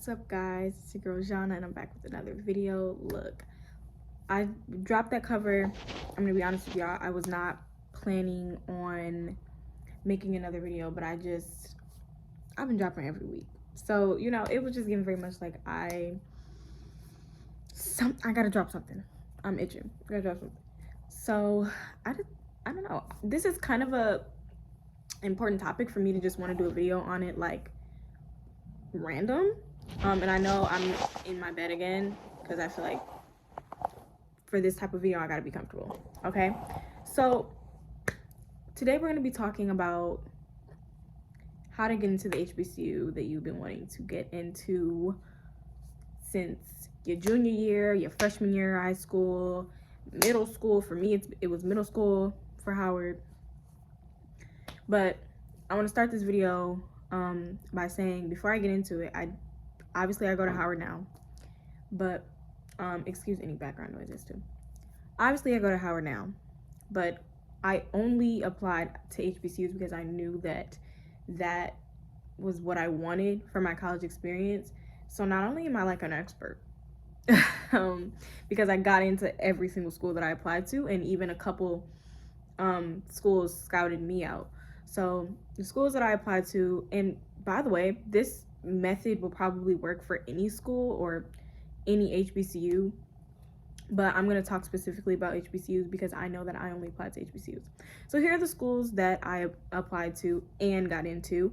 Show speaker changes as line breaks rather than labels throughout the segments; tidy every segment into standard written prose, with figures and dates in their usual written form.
What's up, guys? It's your girl Jana, and I'm back with another video. Look, I dropped that cover. I'm gonna be honest with y'all, I was not planning on making another video, but I've been dropping every week, so it was just getting very much like I gotta drop something. I'm itching. I gotta drop something. So I don't know, this is kind of a important topic for me to just want to do a video on it, like random. And I know I'm in my bed again because I feel like for this type of video I gotta be comfortable. Okay, so today we're gonna be talking about how to get into the HBCU that you've been wanting to get into since your junior year, your freshman year of high school, middle school. For me, it was middle school for Howard. But I want to start this video by saying, before I get into it, I go to Howard now, but excuse any background noises too. Obviously I go to Howard now, but I only applied to HBCUs because I knew that was what I wanted for my college experience. So not only am I like an expert, because I got into every single school that I applied to, and even a couple schools scouted me out. So the schools that I applied to, and by the way, this method will probably work for any school or any HBCU, but I'm going to talk specifically about HBCUs because I know that I only applied to HBCUs. So here are the schools that I applied to and got into: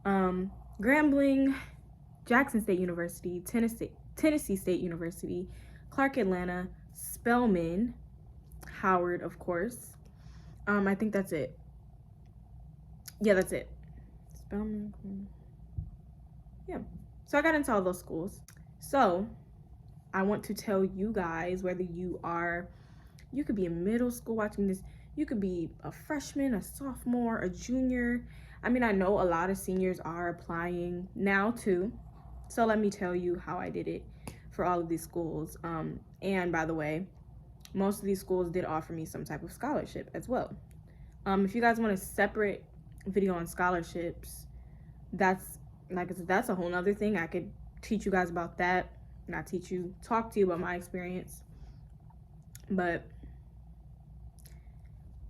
Grambling, Jackson State University, Tennessee State University, Clark Atlanta, Spelman, Howard, of course. I think that's it. Yeah, that's it. Spelman. Yeah. So I got into all those schools. So I want to tell you guys, whether you could be in middle school watching this, you could be a freshman, a sophomore, a junior. I mean, I know a lot of seniors are applying now too. So let me tell you how I did it for all of these schools. And by the way, most of these schools did offer me some type of scholarship as well. If you guys want a separate video on scholarships, that's a whole nother thing. I could teach you guys about that, and talk to you about my experience. But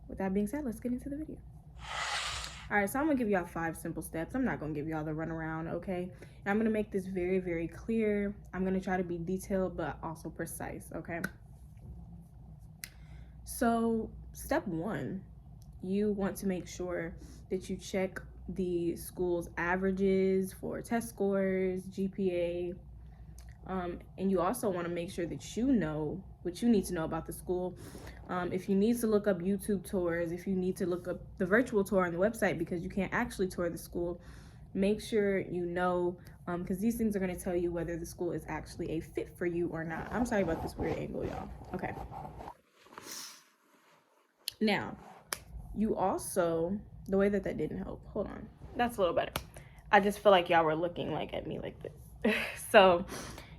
with that being said, let's get into the video. All right, so I'm gonna give y'all 5 simple steps. I'm not gonna give y'all the runaround, okay? And I'm gonna make this very, very clear. I'm gonna try to be detailed, but also precise, okay? So step 1, you want to make sure that you check the school's averages for test scores, GPA, and you also want to make sure that you know what you need to know about the school. If you need to look up YouTube tours, if you need to look up the virtual tour on the website because you can't actually tour the school, make sure you know, because these things are going to tell you whether the school is actually a fit for you or not. I'm sorry about this weird angle, y'all. Okay. Now, you also, the way that didn't help, hold on, that's a little better. I just feel like y'all were looking like at me like this. So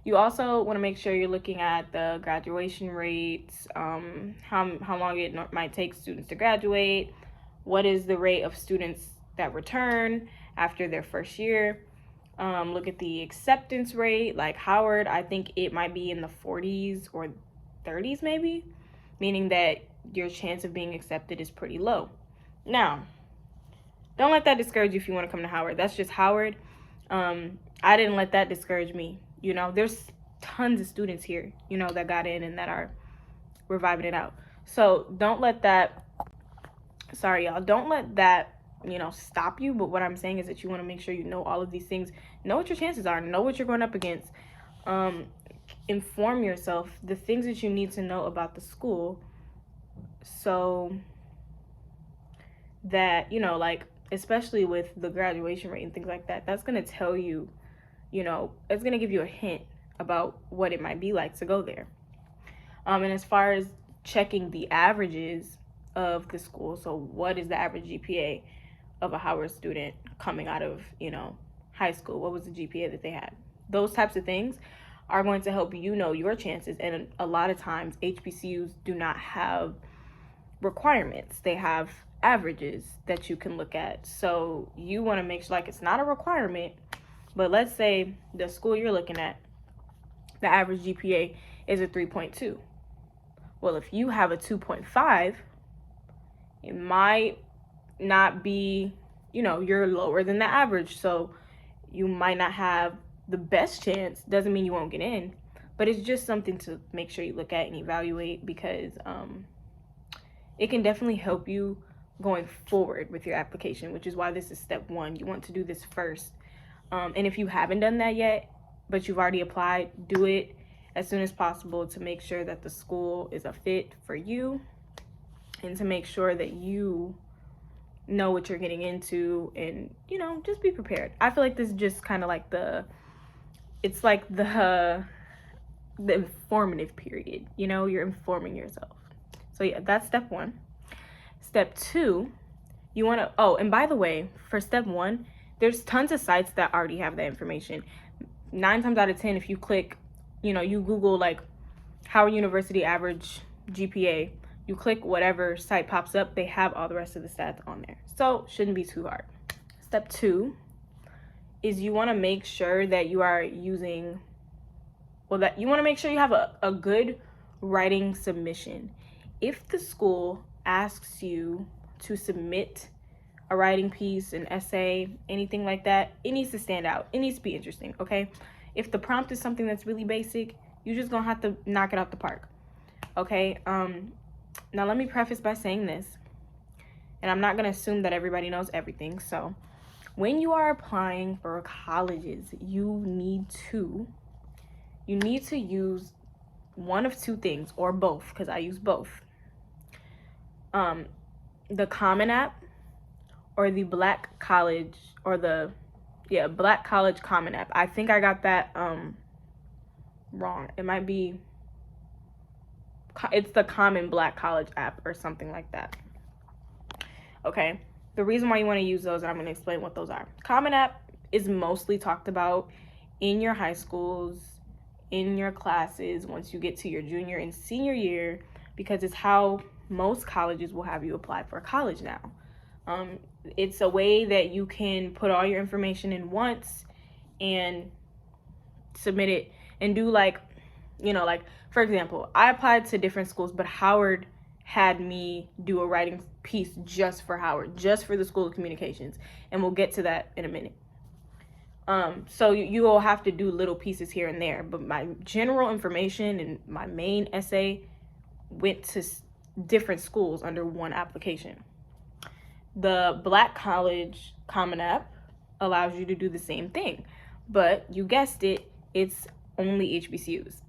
you also want to make sure you're looking at the graduation rates, how long it might take students to graduate, what is the rate of students that return after their first year. Look at the acceptance rate. Like Howard, I think it might be in the 40s or 30s maybe, meaning that your chance of being accepted is pretty low. Now, don't let that discourage you if you want to come to Howard. That's just Howard. I didn't let that discourage me. There's tons of students here, that got in and that we're vibing it out. So don't let that, sorry y'all, don't let that, stop you. But what I'm saying is that you want to make sure you know all of these things. Know what your chances are. Know what you're going up against. Inform yourself the things that you need to know about the school, so that, like, especially with the graduation rate and things like that, that's going to tell you, it's going to give you a hint about what it might be like to go there. And as far as checking the averages of the school, so what is the average GPA of a Howard student coming out of, high school? What was the GPA that they had? Those types of things are going to help you know your chances. And a lot of times HBCUs do not have requirements. They have averages that you can look at. So you want to make sure, like, it's not a requirement, But let's say the school you're looking at, the average GPA is a 3.2. Well, if you have a 2.5, it might not be, you're lower than the average. So you might not have the best chance. Doesn't mean you won't get in, but it's just something to make sure you look at and evaluate, because it can definitely help you going forward with your application, which is why this is step one. You want to do this first. And if you haven't done that yet, but you've already applied, do it as soon as possible to make sure that the school is a fit for you, and to make sure that you know what you're getting into, and just be prepared. I feel like this is just kind of like the informative period. You're informing yourself. So yeah, that's step one. Step two, you want to, and by the way, for step one, there's tons of sites that already have that information. 9 times out of 10, if you click, you Google like Howard University average GPA, you click whatever site pops up, they have all the rest of the stats on there. So shouldn't be too hard. Step two is you want to make sure that you are using, that you want to make sure you have a good writing submission. If the school asks you to submit a writing piece, an essay, anything like that, it needs to stand out. It needs to be interesting, okay? If the prompt is something that's really basic, you're just gonna have to knock it out the park, okay? Now let me preface by saying this, and I'm not gonna assume that everybody knows everything. So when you are applying for colleges, you need to use one of two things, or both, because I use both. The Common App, or the Black College, or Black College Common App. I think I got that wrong. It might be, it's the Common Black College App or something like that. Okay, the reason why you want to use those, and I'm going to explain what those are. Common App is mostly talked about in your high schools, in your classes once you get to your junior and senior year, because it's how most colleges will have you apply for college now. It's a way that you can put all your information in once and submit it, and do like for example, I applied to different schools, but Howard had me do a writing piece just for Howard, just for the School of Communications, and we'll get to that in a minute. So you will have to do little pieces here and there, but my general information and my main essay went to different schools under one application. The Black College Common App allows you to do the same thing, but you guessed it, it's only HBCUs.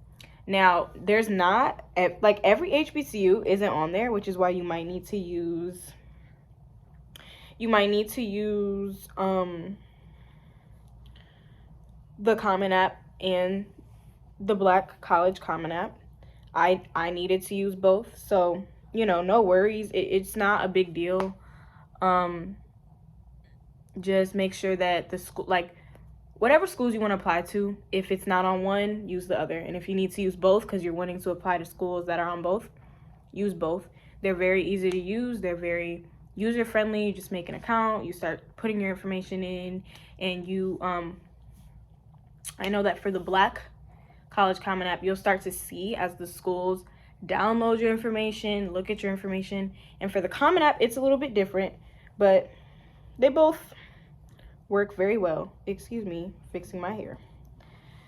Now, there's not, like, every HBCU isn't on there, which is why you might need to use the Common App and the Black College Common App. I needed to use both, so no worries. It's not a big deal. Just make sure that the school, like, whatever schools you want to apply to, if it's not on one, use the other. And if you need to use both because you're wanting to apply to schools that are on both, use both. They're very easy to use. They're very user friendly. You just make an account, you start putting your information in, and you I know that for the Black College Common App, you'll start to see as the schools download your information, look at your information. And for the Common App, it's a little bit different, but they both work very well. Excuse me, fixing my hair.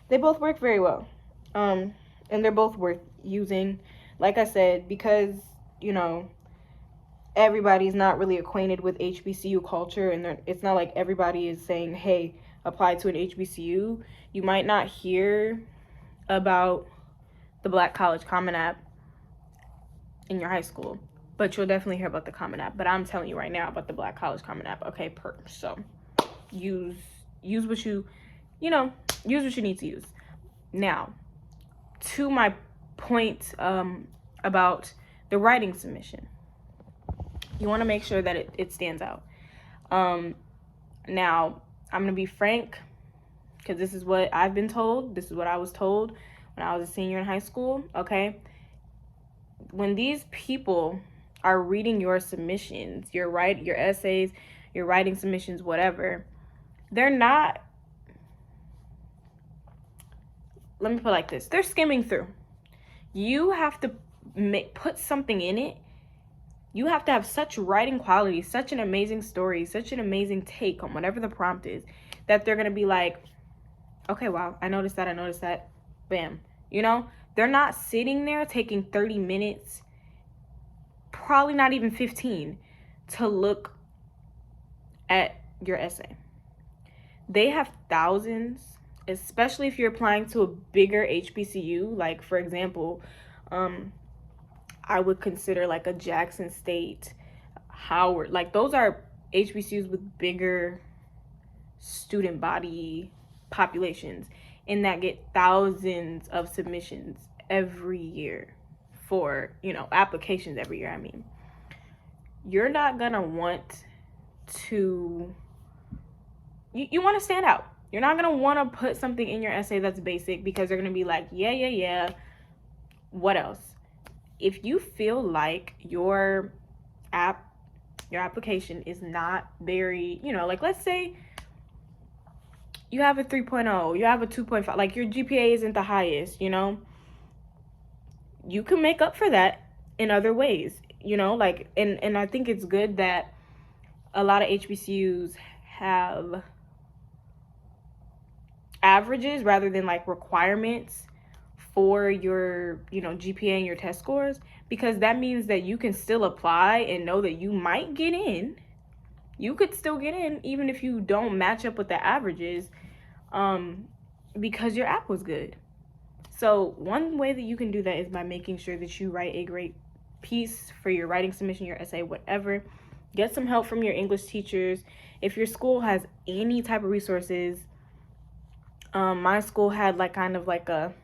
They both work very well. And they're both worth using. Like I said, because, everybody's not really acquainted with HBCU culture, and it's not like everybody is saying, hey, apply to an HBCU. You might not hear about the Black College Common App in your high school, but you'll definitely hear about the Common App. But I'm telling you right now about the Black College Common App. Okay, so use what you need to use. Now, to my point about the writing submission, you want to make sure that it stands out. Now, I'm going to be frank, because this is what I've been told. This is what I was told when I was a senior in high school, okay? When these people are reading your submissions, your essays, your writing submissions, whatever, they're not let me put it like this. They're skimming through. You have to put something in it. You have to have such writing quality, such an amazing story, such an amazing take on whatever the prompt is, that they're going to be like, okay, wow, I noticed that. Bam. You know, they're not sitting there taking 30 minutes, probably not even 15, to look at your essay. They have thousands, especially if you're applying to a bigger HBCU. Like, for example, I would consider like a Jackson State, Howard. Like, those are HBCUs with bigger student body populations, and that get thousands of submissions every year for, you know, applications every year. I mean, you're not gonna want to, you want to stand out. You're not gonna want to put something in your essay that's basic, because they're gonna be like, yeah, what else? If you feel like your application is not very, you know, like, let's say you have a 3.0, you have a 2.5, like your GPA isn't the highest, you know, you can make up for that in other ways, you know, like, and I think it's good that a lot of HBCUs have averages rather than like requirements for your, you know, GPA and your test scores, because that means that you can still apply and know that you might get in. You could still get in even if you don't match up with the averages, because your app was good. So one way that you can do that is by making sure that you write a great piece for your writing submission, your essay, whatever. Get some help from your English teachers. If your school has any type of resources, my school had like kind of like a,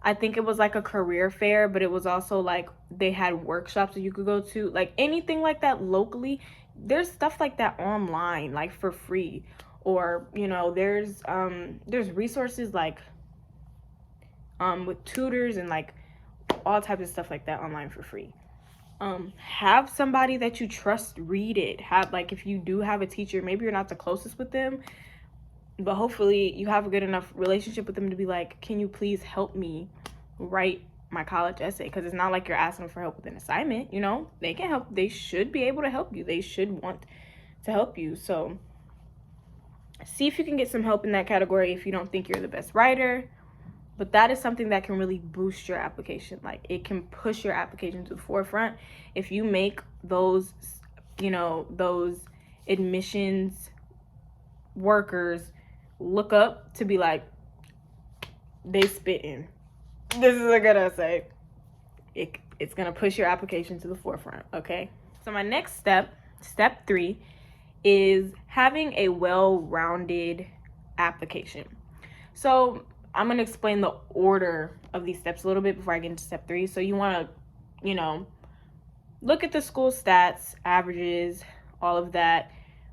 I think it was like a career fair, but it was also like they had workshops that you could go to, like anything like that locally. There's stuff like that online, like for free, or, you know, there's resources like with tutors and like all types of stuff like that online for free. Have somebody that you trust read it. Have, like, if you do have a teacher, maybe you're not the closest with them, but hopefully you have a good enough relationship with them to be like, can you please help me write my college essay? Because it's not like you're asking for help with an assignment, you know. They can help. They should be able to help you. They should want to help you. So see if you can get some help in that category if you don't think you're the best writer. But that is something that can really boost your application. Like, it can push your application to the forefront if you make those, you know, those admissions workers look up to be like, they spitting. This is a good essay. It's gonna push your application to the forefront. Okay. So my next step 3, is having a well-rounded application. So I'm gonna explain the order of these steps a little bit before I get into step 3. So you want to, you know, look at the school stats, averages, all of that.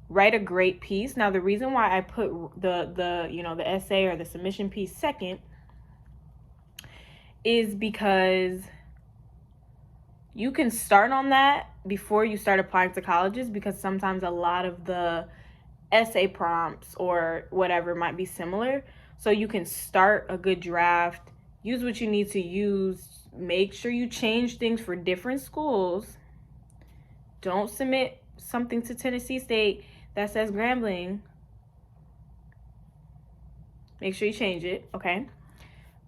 Write a great piece. Now, the reason why I put the you know, the essay or the submission piece second is because you can start on that before you start applying to colleges, because sometimes a lot of the essay prompts or whatever might be similar. So you can start a good draft, use what you need to use, make sure you change things for different schools. Don't submit something to Tennessee State that says Grambling. Make sure you change it, okay?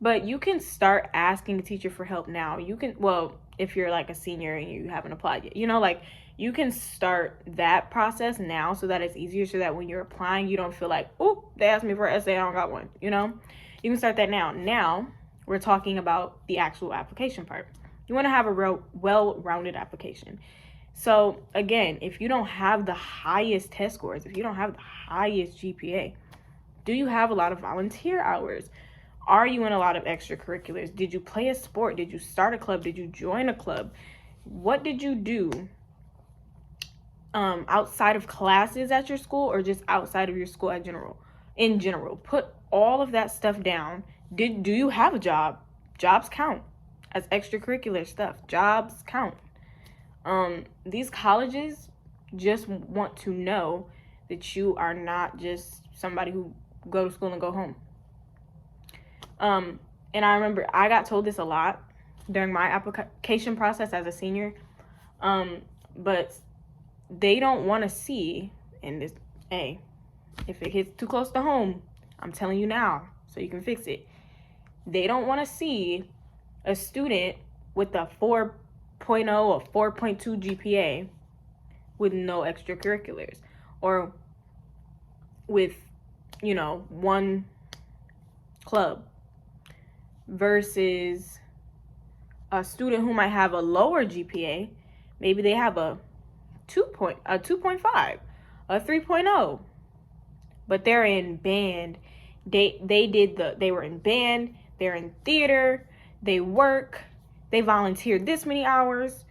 But you can start asking a teacher for help now. You can, well, if you're like a senior and you haven't applied yet, you know, like, you can start that process now so that it's easier, so that when you're applying, you don't feel like, oh, they asked me for an essay, I don't got one, you know? You can start that now. Now, we're talking about the actual application part. You want to have a real well-rounded application. So again, if you don't have the highest test scores, if you don't have the highest GPA, do you have a lot of volunteer hours? Are you in a lot of extracurriculars? Did you play a sport? Did you start a club? Did you join a club? What did you do outside of classes at your school, or just outside of your school in general? Put all of that stuff down. Do you have a job? Jobs count as extracurricular stuff. Jobs count. These colleges just want to know that you are not just somebody who go to school and go home. And I remember I got told this a lot during my application process as a senior. But they don't want to see, and this, hey, if it hits too close to home, I'm telling you now so you can fix it. They don't want to see a student with a 4.0 or 4.2 GPA with no extracurriculars, or with, one club, versus a student who might have a lower GPA. Maybe they have a 2.5, a 3.0, but they're in band. They were in band, they're in theater, they work, they volunteered this many hours.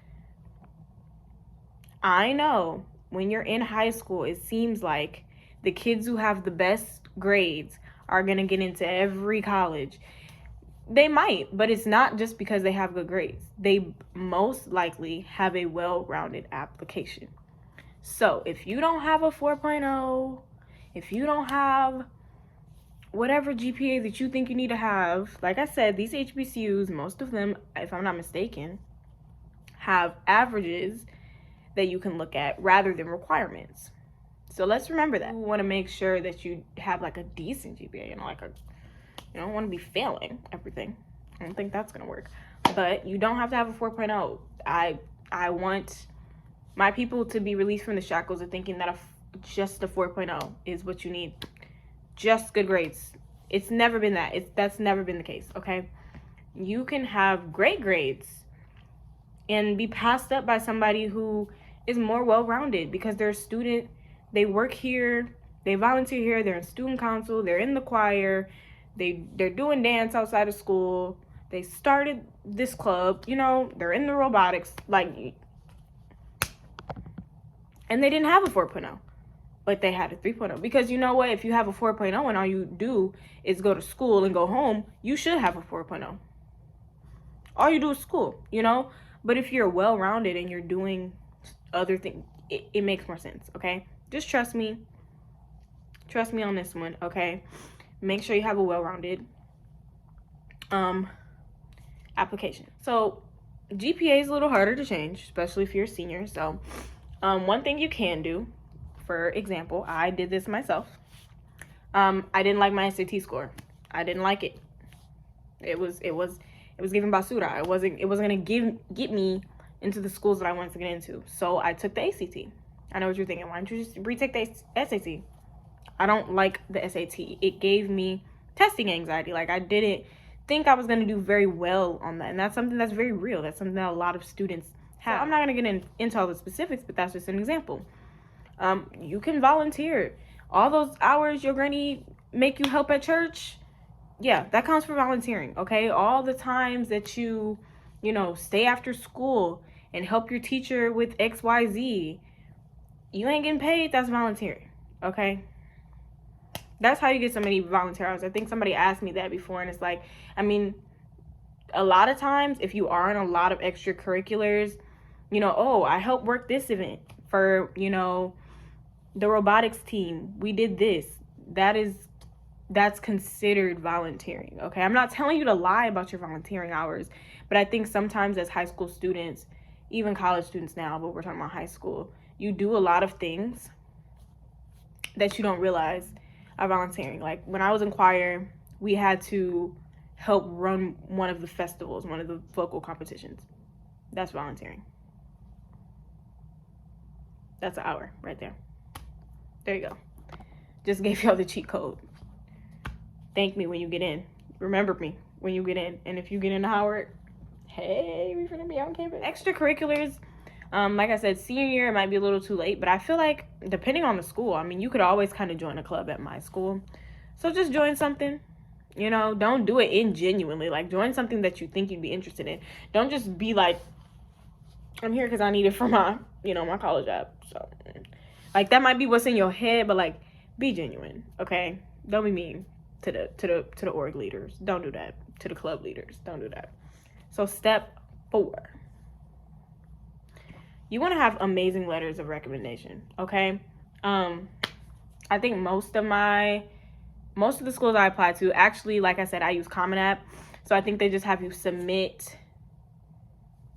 I know when you're in high school, it seems like the kids who have the best grades are going to get into every college. They might, but it's not just because they have good grades. They most likely have a well-rounded application. So if you don't have a 4.0, if you don't have whatever GPA that you think you need to have, like I said, these HBCUs, most of them, if I'm not mistaken, have averages that you can look at rather than requirements. So let's remember that. You want to make sure that you have like a decent GPA, you don't want to be failing everything. I don't think that's going to work. But you don't have to have a 4.0. I want my people to be released from the shackles of thinking that just a 4.0 is what you need. Just good grades. It's never been that. That's never been the case, okay? You can have great grades and be passed up by somebody who is more well-rounded because they're a student, they work here, they volunteer here, they're in student council, they're in the choir, they're doing dance outside of school, they started this club, they're in the robotics, and they didn't have a 4.0, but they had a 3.0. Because you know what? If you have a 4.0 and all you do is go to school and go home, you should have a 4.0. All you do is school, But if you're well-rounded and you're doing other things, it makes more sense, okay? Just trust me. Trust me on this one, okay? Make sure you have a well-rounded application. So GPA is a little harder to change, especially if you're a senior. So one thing you can do, for example, I did this myself. I didn't like my SAT score. I didn't like it. It was giving basura. It wasn't gonna get me into the schools that I wanted to get into. So I took the ACT. I know what you're thinking. Why don't you just retake the SAT? I don't like the SAT. It gave me testing anxiety. Like, I didn't think I was going to do very well on that. And that's something that's very real. That's something that a lot of students have. So I'm not going to get into all the specifics, but that's just an example. You can volunteer. All those hours your granny make you help at church, yeah, that counts for volunteering, okay? All the times that you stay after school and help your teacher with XYZ, you ain't getting paid, that's volunteering, okay? That's how you get so many volunteer hours. I think somebody asked me that before, and it's like, a lot of times, if you are in a lot of extracurriculars, I helped work this event for, the robotics team. We did this. That's considered volunteering, okay? I'm not telling you to lie about your volunteering hours, but I think sometimes as high school students, even college students now, but we're talking about high school, you do a lot of things that you don't realize are volunteering. Like, when I was in choir, we had to help run one of the festivals, one of the vocal competitions. That's volunteering. That's an hour right there. There you go. Just gave y'all the cheat code. Thank me when you get in. Remember me when you get in. And if you get into Howard, hey, we're gonna be on campus. Extracurriculars, like I said, senior year, it might be a little too late, but I feel like depending on the school, you could always kind of join a club at my school. So just join something. Don't do it ingenuinely. Like, join something that you think you'd be interested in. Don't just be like, I'm here because I need it for my, my college app. So, like, that might be what's in your head, but like, be genuine, okay? Don't be mean to the org leaders. Don't do that. To the club leaders, don't do that. So step 4, you want to have amazing letters of recommendation, okay? I think most of my most of the schools I apply to, actually, like I said, I use Common App. So I think they just have you submit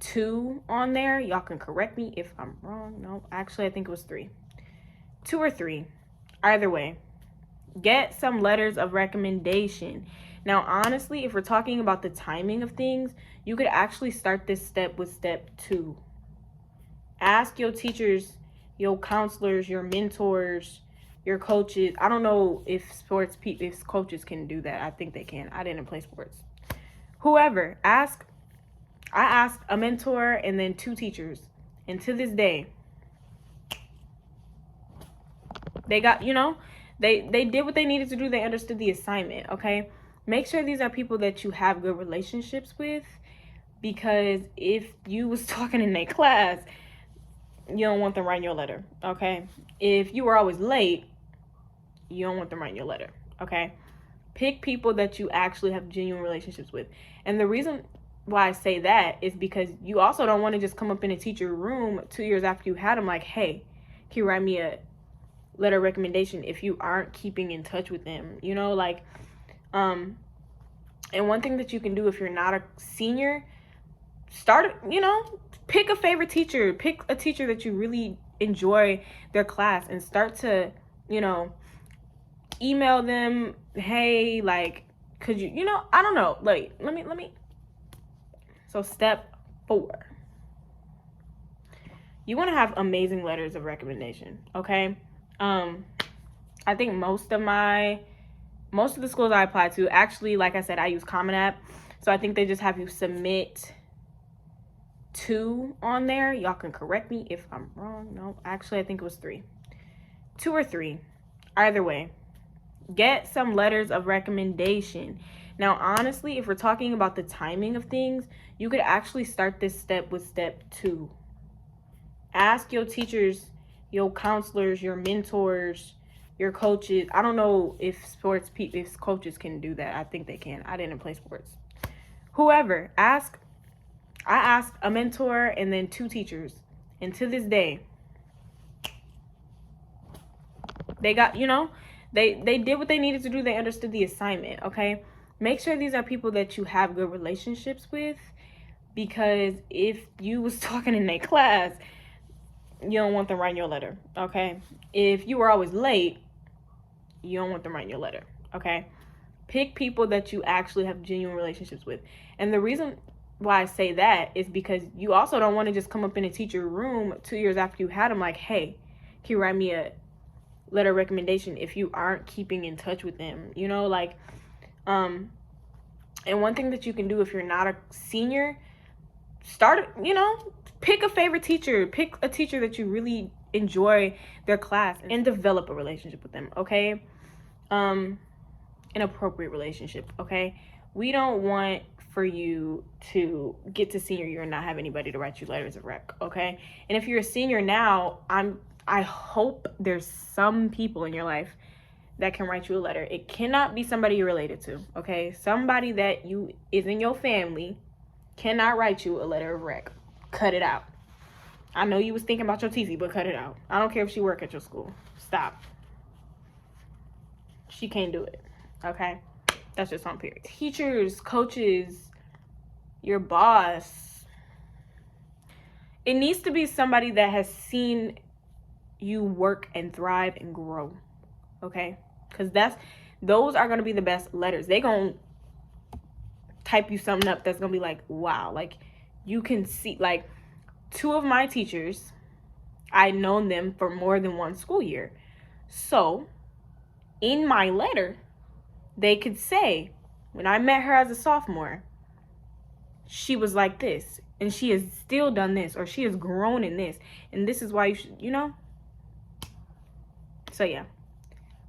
2 on there. Y'all can correct me if I'm wrong. No, actually, I think it was 3. 2 or 3. Either way, get some letters of recommendation. Now, honestly, if we're talking about the timing of things, you could actually start this step with step 2. Ask your teachers, your counselors, your mentors, your coaches. I don't know if if coaches can do that. I think they can. I didn't play sports. Whoever, I asked a mentor and then 2 teachers. And to this day, they got, they did what they needed to do. They understood the assignment, okay? Make sure these are people that you have good relationships with, because if you was talking in their class, you don't want them writing your letter, okay? If you were always late, you don't want them writing your letter, okay? Pick people that you actually have genuine relationships with. And the reason why I say that is because you also don't want to just come up in a teacher room 2 years after you had them like, hey, can you write me a letter of recommendation, if you aren't keeping in touch with them, and one thing that you can do if you're not a senior, pick a favorite teacher, pick a teacher that you really enjoy their class, and start to, email them, hey, like, could you, I don't know, like, let me. So step 4, you want to have amazing letters of recommendation, okay? I think most of the schools I apply to, actually, like I said, I use Common App. So I think they just have you submit 2 on there. Y'all can correct me if I'm wrong. No, actually, I think it was 3. 2 or 3. Either way, get some letters of recommendation. Now, honestly, if we're talking about the timing of things, you could actually start this step with step 2. Ask your teachers, your counselors, your mentors, your coaches. I don't know if coaches can do that. I think they can. I didn't play sports. Whoever, I asked a mentor and then 2 teachers. And to this day, they got, they did what they needed to do. They understood the assignment, okay? Make sure these are people that you have good relationships with, because if you was talking in their class, you don't want them writing your letter, okay? If you were always late, you don't want them writing your letter, okay? Pick people that you actually have genuine relationships with. And the reason why I say that is because you also don't want to just come up in a teacher room 2 years after you had them like, hey, can you write me a letter of recommendation, if you aren't keeping in touch with them, and one thing that you can do if you're not a senior, pick a favorite teacher, pick a teacher that you really enjoy their class, and develop a relationship with them, okay? An appropriate relationship, okay? We don't want for you to get to senior year and not have anybody to write you letters of rec, okay? And if you're a senior now, I hope there's some people in your life that can write you a letter. It cannot be somebody you're related to, okay? Somebody that is in your family cannot write you a letter of rec. Cut it out. I know you was thinking about your TC, but cut it out. I don't care if she work at your school. Stop. She can't do it, okay? That's just on period. Teachers, coaches, your boss. It needs to be somebody that has seen you work and thrive and grow, okay? Because those are going to be the best letters. They going to type you something up that's going to be like, wow. Like, you can see, like, 2 of my teachers, I'd known them for more than 1 school year. So, in my letter, they could say, when I met her as a sophomore, she was like this, and she has still done this, or she has grown in this, and this is why you should, So, yeah.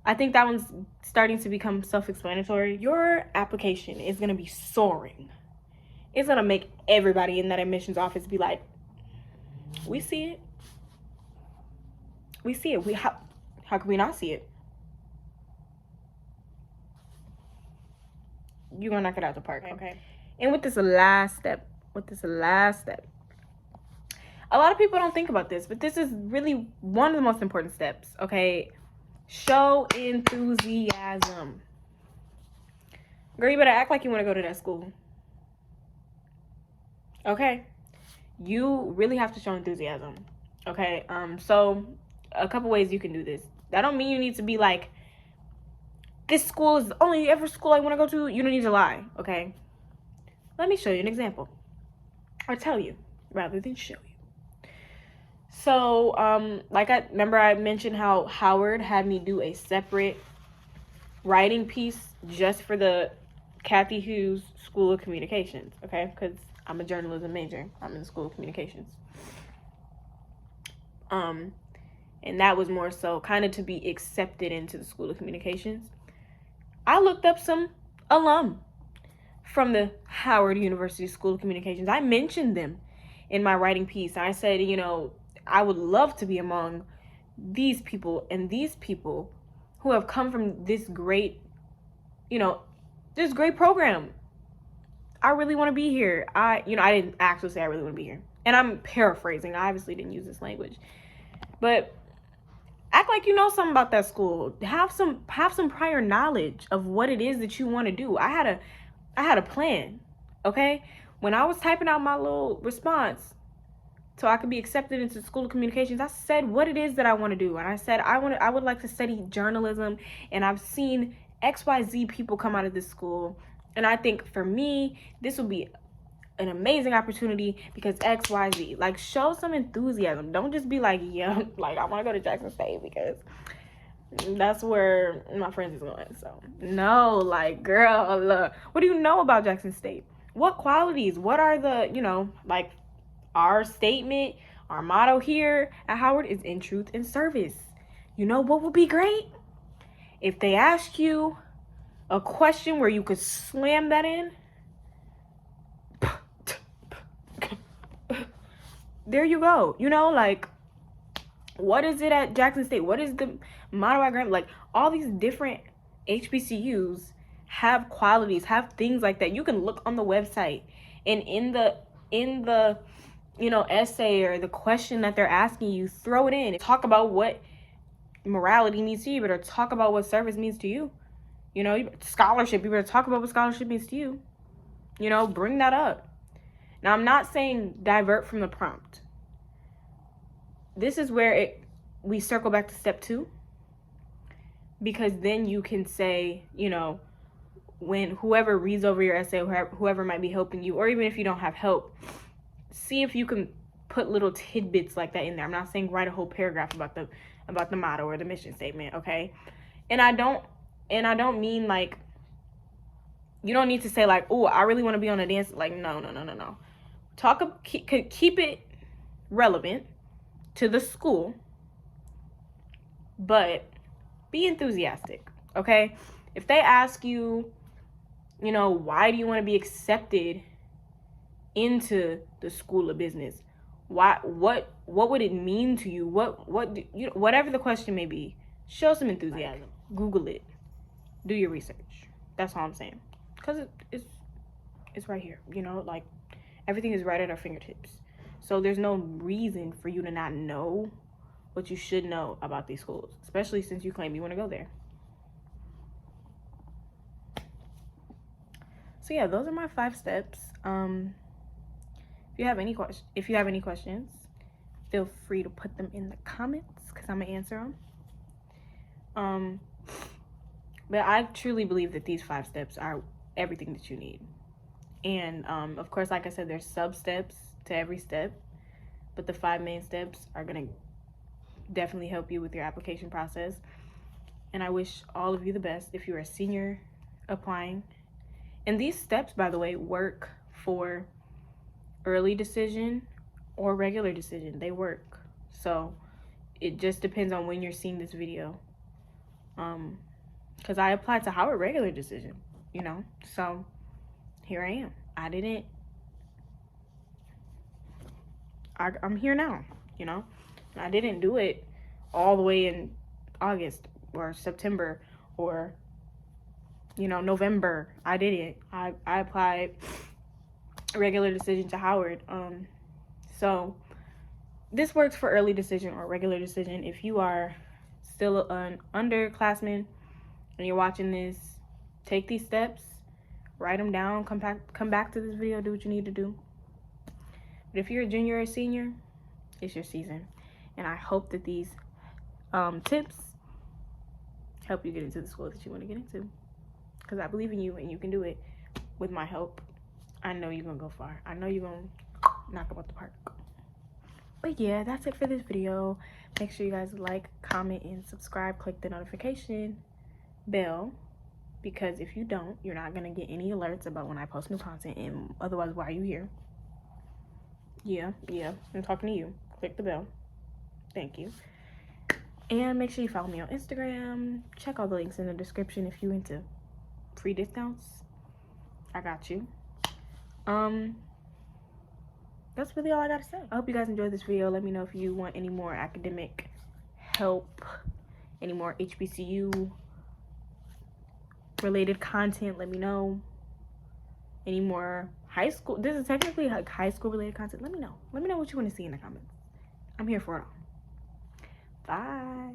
I think that one's starting to become self-explanatory. Your application is going to be soaring. It's going to make everybody in that admissions office be like, we see it. We see it. How can we not see it? You're going to knock it out the park, okay? And with this last step, a lot of people don't think about this, but this is really ,1 of the most important steps, okay? Show enthusiasm. Girl, you better act like you want to go to that school. Okay? You really have to show enthusiasm. Okay? So a couple ways you can do this. That don't mean you need to be like, this school is the only ever school I want to go to. You don't need to lie, okay? Let me show you an example. Or tell you, rather than show you. So, I mentioned how Howard had me do a separate writing piece just for the Kathy Hughes School of Communications, okay? Because I'm a journalism major. I'm in the School of Communications. And that was more so kind of to be accepted into the School of Communications. I looked up some alum from the Howard University School of Communications. I mentioned them in my writing piece. I said, I would love to be among these people and these people who have come from this great, this great program. I really want to be here. I didn't actually say I really want to be here. And I'm paraphrasing. I obviously didn't use this language. But act like you know something about that school. Have some prior knowledge of what it is that you want to do. I had a plan, okay? When I was typing out my little response so I could be accepted into the School of Communications, I said what it is that I want to do. And I said I would like to study journalism, and I've seen XYZ people come out of this school, and I think for me this would be an amazing opportunity because XYZ. Like, show some enthusiasm. Don't just be like, yeah, like I want to go to Jackson State because that's where my friends is going. So no, like, girl, look, what do you know about Jackson State? What qualities? What are the, like, our statement, our motto here at Howard is in truth and service. You know what would be great? If they ask you a question where you could slam that in, there you go. Like, what is it at Jackson State? What is the motto at Graham? Like, all these different HBCUs have qualities, have things like that. You can look on the website, and in the essay or the question that they're asking you, throw it in. Talk about what morality means to you. You better talk about what service means to you. Scholarship. You better talk about what scholarship means to you. Bring that up. Now, I'm not saying divert from the prompt. This is where we circle back to step 2. Because then you can say, when whoever reads over your essay, whoever might be helping you, or even if you don't have help, see if you can put little tidbits like that in there. I'm not saying write a whole paragraph about the motto or the mission statement, okay? And I don't mean like, you don't need to say like, oh, I really want to be on a dance. Like, no. Keep it relevant to the school, but be enthusiastic, okay? If they ask you, why do you want to be accepted into the School of Business? What would it mean to you? Whatever the question may be, show some enthusiasm. Google it. Do your research. That's all I'm saying. Because it's right here, like, everything is right at our fingertips. So there's no reason for you to not know what you should know about these schools, especially since you claim you want to go there. So yeah, those are my 5 steps. If you have any questions, feel free to put them in the comments because I'm gonna answer them. But I truly believe that these 5 steps are everything that you need. And of course, like I said, there's sub steps to every step, but the 5 main steps are gonna definitely help you with your application process. And I wish all of you the best if you're a senior applying. And these steps, by the way, work for early decision or regular decision. They work. So it just depends on when you're seeing this video. Because I applied to Howard regular decision, so here I am. I'm here now, I didn't do it all the way in August or September or November. I didn't. I applied regular decision to Howard. So this works for early decision or regular decision. If you are still an underclassman and you're watching this, take these steps. write them down, come back to this video, do what you need to do. But if you're a junior or senior, it's your season. And I hope that these tips help you get into the school that you want to get into. Because I believe in you and you can do it with my help. I know you're going to go far. I know you're going to knock about the park. But yeah, that's it for this video. Make sure you guys like, comment, and subscribe. Click the notification bell. Because if you don't, you're not going to get any alerts about when I post new content. And otherwise, why are you here? Yeah, I'm talking to you. Click the bell. Thank you. And make sure you follow me on Instagram. Check all the links in the description if you into free discounts. I got you. That's really all I gotta say. I hope you guys enjoyed this video. Let me know if you want any more academic help, any more HBCU related content. Let me know. Any more high school, this is technically like high school related content. Let me know what you want to see in the comments. I'm here for it all. Bye.